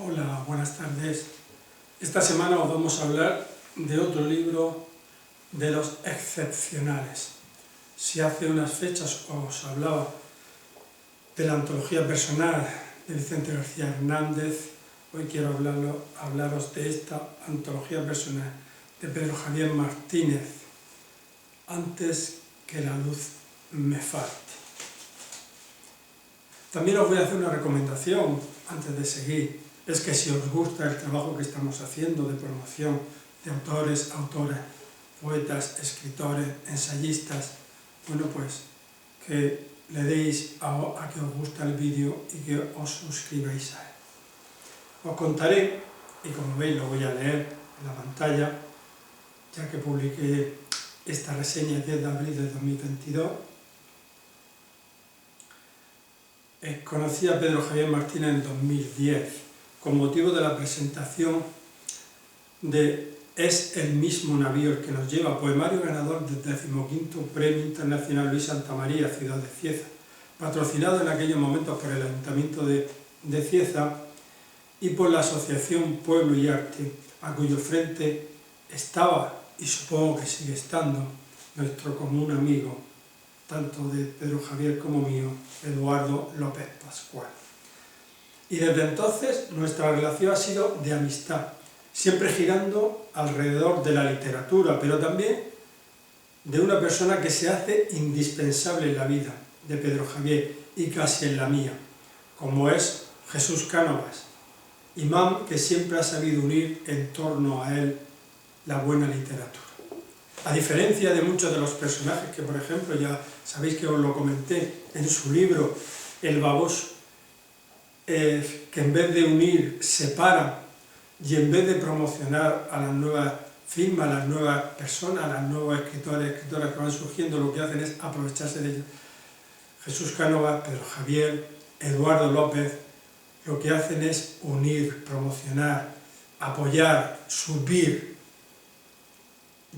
Hola, buenas tardes. Esta semana os vamos a hablar de otro libro de los excepcionales. Si hace unas fechas os hablaba de la antología personal de Vicente García Hernández, hoy quiero hablaros de esta antología personal de Pedro Javier Martínez, Antes que la luz me falte. También os voy a hacer una recomendación antes de seguir. Es que si os gusta el trabajo que estamos haciendo de promoción de autores, autoras, poetas, escritores, ensayistas, bueno, pues que le deis a que os gusta el vídeo y que os suscribáis a él. Os contaré, y como veis lo voy a leer en la pantalla, ya que publiqué esta reseña el 10 de abril de 2022. Conocí a Pedro Javier Martínez en 2010, con motivo de la presentación de Es el mismo navío el que nos lleva, poemario ganador del 15º Premio Internacional Luis Santamaría, Ciudad de Cieza, patrocinado en aquellos momentos por el Ayuntamiento de Cieza y por la Asociación Pueblo y Arte, a cuyo frente estaba, y supongo que sigue estando, nuestro común amigo, tanto de Pedro Javier como mío, Eduardo López Pascual. Y desde entonces nuestra relación ha sido de amistad, siempre girando alrededor de la literatura, pero también de una persona que se hace indispensable en la vida de Pedro Javier y casi en la mía, como es Jesús Cánovas, imán que siempre ha sabido unir en torno a él la buena literatura. A diferencia de muchos de los personajes que, por ejemplo, ya sabéis que os lo comenté en su libro El baboso, que en vez de unir, separan, y en vez de promocionar a las nuevas firmas, a las nuevas personas, a las nuevas escritores y escritoras que van surgiendo, lo que hacen es aprovecharse de ellos. Jesús Cánovas, Pedro Javier, Eduardo López, lo que hacen es unir, promocionar, apoyar, subir,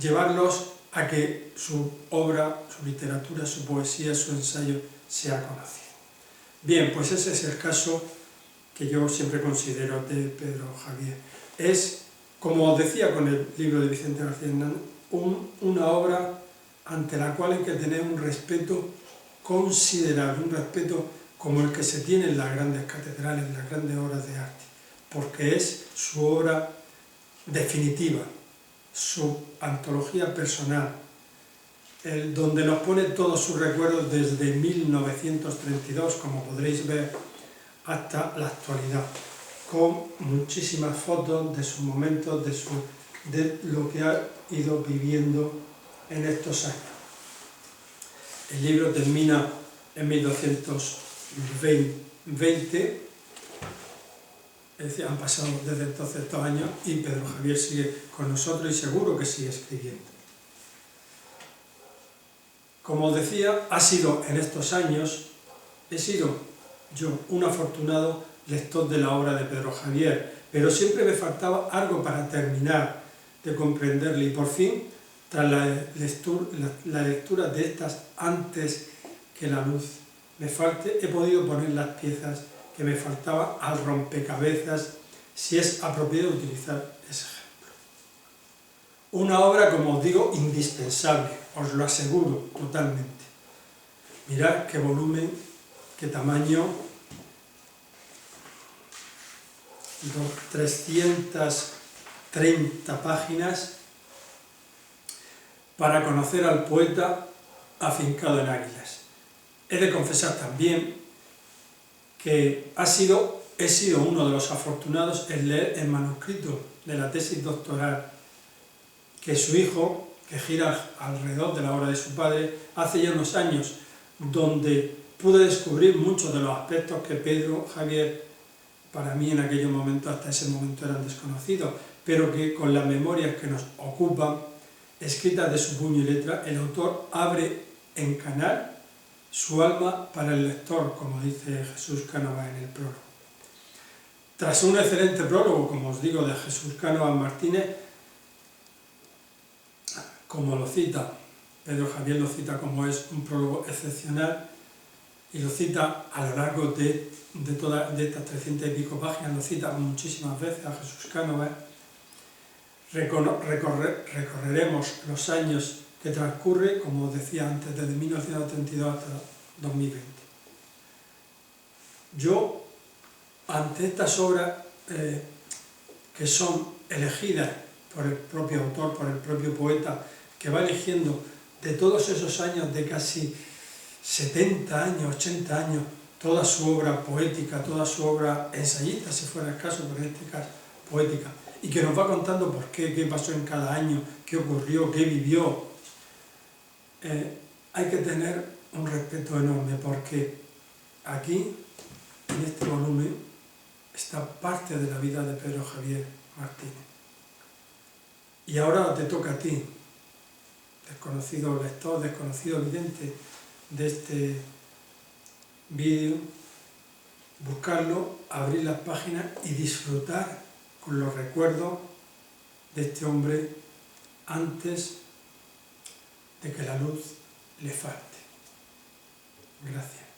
llevarlos a que su obra, su literatura, su poesía, su ensayo sea conocido. Bien, pues ese es el caso que yo siempre considero de Pedro Javier. Es, como os decía con el libro de Vicente García Hernández, una obra ante la cual hay que tener un respeto considerable, un respeto como el que se tiene en las grandes catedrales, en las grandes obras de arte, porque es su obra definitiva, su antología personal, donde nos pone todos sus recuerdos desde 1932, como podréis ver, hasta la actualidad, con muchísimas fotos de sus momentos, de lo que ha ido viviendo en estos años. El libro termina en 1220, es decir, han pasado desde entonces 2 años y Pedro Javier sigue con nosotros y seguro que sigue escribiendo. Como os decía, en estos años, he sido yo un afortunado lector de la obra de Pedro Javier, pero siempre me faltaba algo para terminar de comprenderle y por fin, tras la lectura de estas Antes que la luz me falte, he podido poner las piezas que me faltaban al rompecabezas, si es apropiado utilizar ese ejemplo. Una obra, como os digo, indispensable, os lo aseguro totalmente. Mirad qué volumen, qué tamaño, 330 páginas para conocer al poeta afincado en Águilas. He de confesar también que he sido uno de los afortunados en leer el manuscrito de la tesis doctoral que su hijo, que gira alrededor de la obra de su padre, hace ya unos años, donde pude descubrir muchos de los aspectos que Pedro Javier, para mí en aquellos momentos, hasta ese momento eran desconocidos, pero que con las memorias que nos ocupan, escritas de su puño y letra, el autor abre en canal su alma para el lector, como dice Jesús Cánovas en el prólogo. Tras un excelente prólogo, como os digo, de Jesús Cánovas Martínez, como lo cita, Pedro Javier lo cita como es un prólogo excepcional, y lo cita a lo largo de estas 300 y pico páginas, lo cita muchísimas veces a Jesús Cánovas. Recorreremos los años que transcurre, como os decía antes, desde 1932 hasta 2020. Yo, ante estas obras que son elegidas por el propio autor, por el propio poeta, que va eligiendo de todos esos años, de casi 70 años, 80 años, toda su obra poética, toda su obra ensayista, si fuera el caso, pero en este caso poética, y que nos va contando por qué pasó en cada año, qué ocurrió, qué vivió. Hay que tener un respeto enorme, porque aquí, en este volumen, está parte de la vida de Pedro Javier Martínez. Y ahora te toca a ti, desconocido lector, desconocido vidente de este vídeo, buscarlo, abrir las páginas y disfrutar con los recuerdos de este hombre antes de que la luz le falte. Gracias.